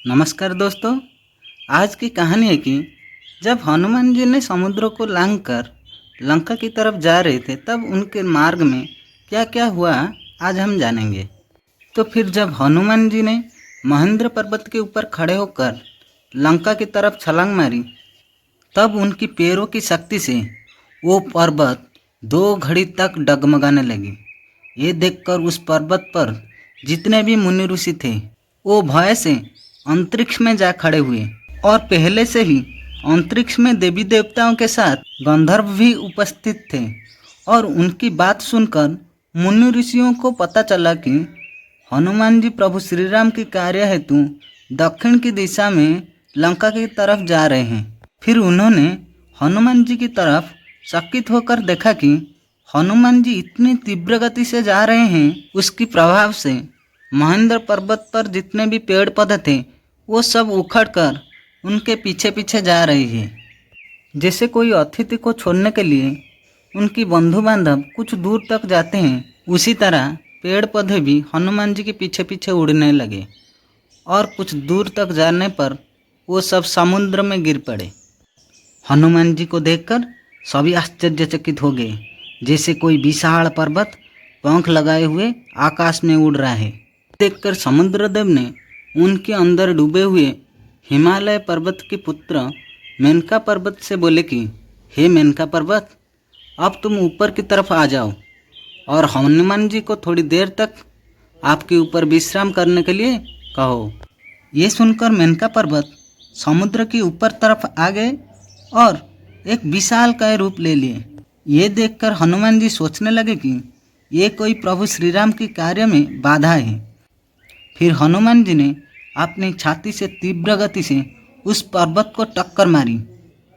नमस्कार दोस्तों। आज की कहानी है कि जब हनुमान जी ने समुद्र को लांघ कर लंका की तरफ जा रहे थे तब उनके मार्ग में क्या क्या हुआ आज हम जानेंगे। तो फिर जब हनुमान जी ने महेंद्र पर्वत के ऊपर खड़े होकर लंका की तरफ छलांग मारी तब उनकी पैरों की शक्ति से वो पर्वत 2 घड़ी तक डगमगाने लगी। ये देखकर उस पर्वत पर जितने भी मुनि ऋषि थे वो भय से अंतरिक्ष में जा खड़े हुए और पहले से ही अंतरिक्ष में देवी देवताओं के साथ गंधर्व भी उपस्थित थे। और उनकी बात सुनकर मुनि ऋषियों को पता चला कि हनुमान जी प्रभु श्री राम की कार्य हेतु दक्षिण की दिशा में लंका की तरफ जा रहे हैं। फिर उन्होंने हनुमान जी की तरफ चकित होकर देखा कि हनुमान जी इतनी तीव्र गति से जा रहे हैं, उसकी प्रभाव से महेंद्र पर्वत पर जितने भी पेड़ पौधे थे वो सब उखड़कर उनके पीछे पीछे जा रही है। जैसे कोई अतिथि को छोड़ने के लिए उनकी बंधु बांधव कुछ दूर तक जाते हैं, उसी तरह पेड़ पौधे भी हनुमान जी के पीछे पीछे उड़ने लगे और कुछ दूर तक जाने पर वो सब समुद्र में गिर पड़े। हनुमान जी को देखकर सभी आश्चर्यचकित हो गए, जैसे कोई विशाल पर्वत पंख लगाए हुए आकाश में उड़ रहा है। देखकर समुद्रदेव ने उनके अंदर डूबे हुए हिमालय पर्वत के पुत्र मेनका पर्वत से बोले कि हे मेनका पर्वत, अब तुम ऊपर की तरफ आ जाओ और हनुमान जी को थोड़ी देर तक आपके ऊपर विश्राम करने के लिए कहो। ये सुनकर मेनका पर्वत समुद्र की ऊपर तरफ आ गए और एक विशाल काय रूप ले लिए। ये देखकर हनुमान जी सोचने लगे कि ये कोई प्रभु श्री राम के कार्य में बाधा है। फिर हनुमान जी ने अपनी छाती से तीव्र गति से उस पर्वत को टक्कर मारी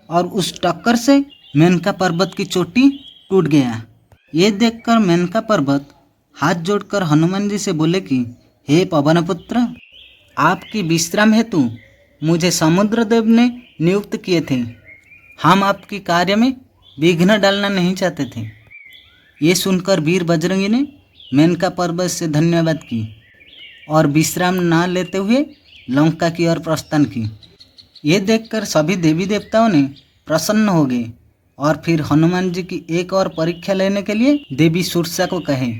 और उस टक्कर से मेनका पर्वत की चोटी टूट गया। ये देखकर मेनका पर्वत हाथ जोड़कर हनुमान जी से बोले कि हे पवनपुत्र, आपकी विश्राम हेतु मुझे समुद्रदेव ने नियुक्त किए थे। हम आपकी कार्य में विघ्न डालना नहीं चाहते थे। ये सुनकर वीर बजरंगी ने मेनका पर्वत से धन्यवाद की और विश्राम न लेते हुए लंका की ओर प्रस्थान की। ये देखकर सभी देवी देवताओं ने प्रसन्न हो गए और फिर हनुमान जी की एक और परीक्षा लेने के लिए देवी सुरसा को कहे।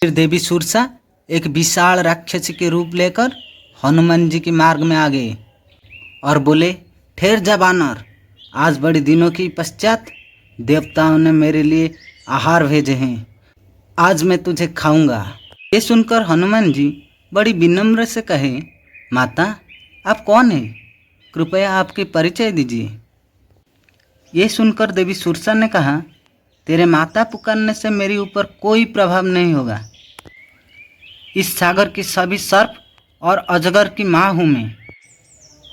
फिर देवी सुरसा एक विशाल राक्षसी के रूप लेकर हनुमान जी के मार्ग में आ गए और बोले, ठहर जा बानर, आज बड़े दिनों के पश्चात देवताओं ने मेरे लिए आहार भेजे हैं, आज मैं तुझे खाऊंगा। ये सुनकर हनुमान जी बड़ी विनम्र से कहे, माता आप कौन हैं? कृपया आपकी परिचय दीजिए। ये सुनकर देवी सुरसा ने कहा, तेरे माता पुकारने से मेरे ऊपर कोई प्रभाव नहीं होगा। इस सागर की सभी सर्प और अजगर की माँ हूँ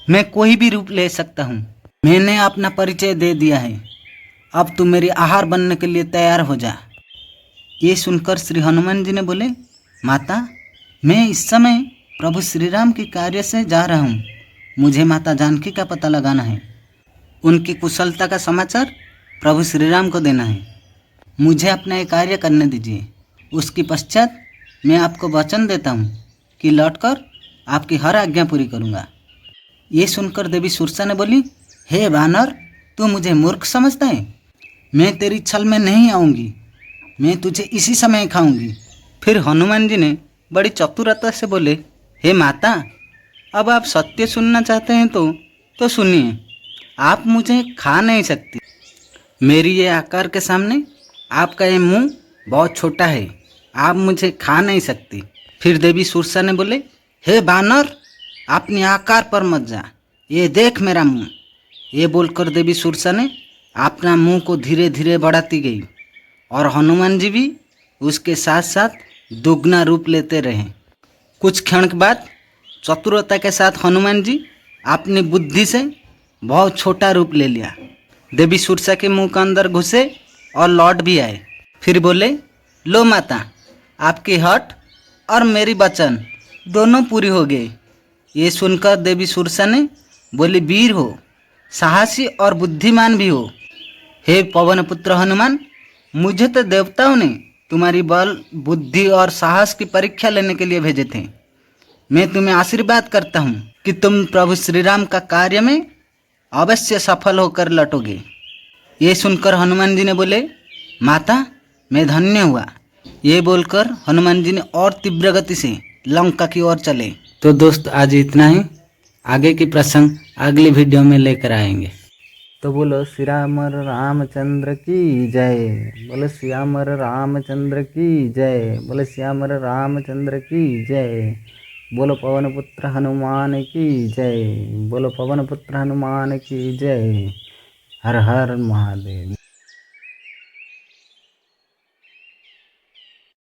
मैं कोई भी रूप ले सकता हूँ। मैंने अपना परिचय दे दिया है, अब तू मेरी आहार बनने के लिए तैयार हो जा। ये सुनकर श्री हनुमान जी ने बोले, माता मैं इस समय प्रभु श्री राम के कार्य से जा रहा हूँ, मुझे माता जानकी का पता लगाना है, उनकी कुशलता का समाचार प्रभु श्री राम को देना है। मुझे अपना ये कार्य करने दीजिए, उसके पश्चात मैं आपको वचन देता हूँ कि लौटकर आपकी हर आज्ञा पूरी करूँगा। ये सुनकर देवी सुरसा ने बोली, हे वानर, तू मुझे मूर्ख समझता है? मैं तेरी छल में नहीं आऊँगी, मैं तुझे इसी समय खाऊंगी। फिर हनुमान जी ने बड़ी चतुरता से बोले, हे माता, अब आप सत्य सुनना चाहते हैं तो सुनिए, आप मुझे खा नहीं सकती। मेरी ये आकार के सामने आपका ये मुंह बहुत छोटा है, आप मुझे खा नहीं सकती। फिर देवी सुरसा ने बोले, हे बानर, अपनी आकार पर मत जा, ये देख मेरा मुंह। ये बोलकर देवी सुरसा ने अपना मुंह को धीरे धीरे बढ़ाती गई और हनुमान जी भी उसके साथ साथ दुगना रूप लेते रहे। कुछ क्षण के बाद चतुरता के साथ हनुमान जी अपनी बुद्धि से बहुत छोटा रूप ले लिया। देवी सुरसा के मुंह के अंदर घुसे और लौट भी आए। फिर बोले, लो माता, आपकी हट और मेरी वचन दोनों पूरी हो गए। ये सुनकर देवी सुरसा ने बोली, वीर हो, साहसी और बुद्धिमान भी हो। हे पवन पुत्र हनुमान, मुझे तो देवताओं ने तुम्हारी बल, बुद्धि और साहस की परीक्षा लेने के लिए भेजे थे। मैं तुम्हें आशीर्वाद करता हूँ कि तुम प्रभु श्री राम का कार्य में अवश्य सफल होकर लौटोगे। ये सुनकर हनुमान जी ने बोले, माता मैं धन्य हुआ। ये बोलकर हनुमान जी ने और तीव्र गति से लंका की ओर चले। तो दोस्त आज इतना ही, आगे की प्रसंग अगली वीडियो में लेकर आएंगे। तो बोलो श्री रामचंद्र की जय, बोलो श्यामर रामचंद्र की जय, बोलो श्यामर रामचंद्र की जय, बोलो पवन पुत्र हनुमान की जय, बोलो पवन पुत्र हनुमान की जय। हर हर महादेव।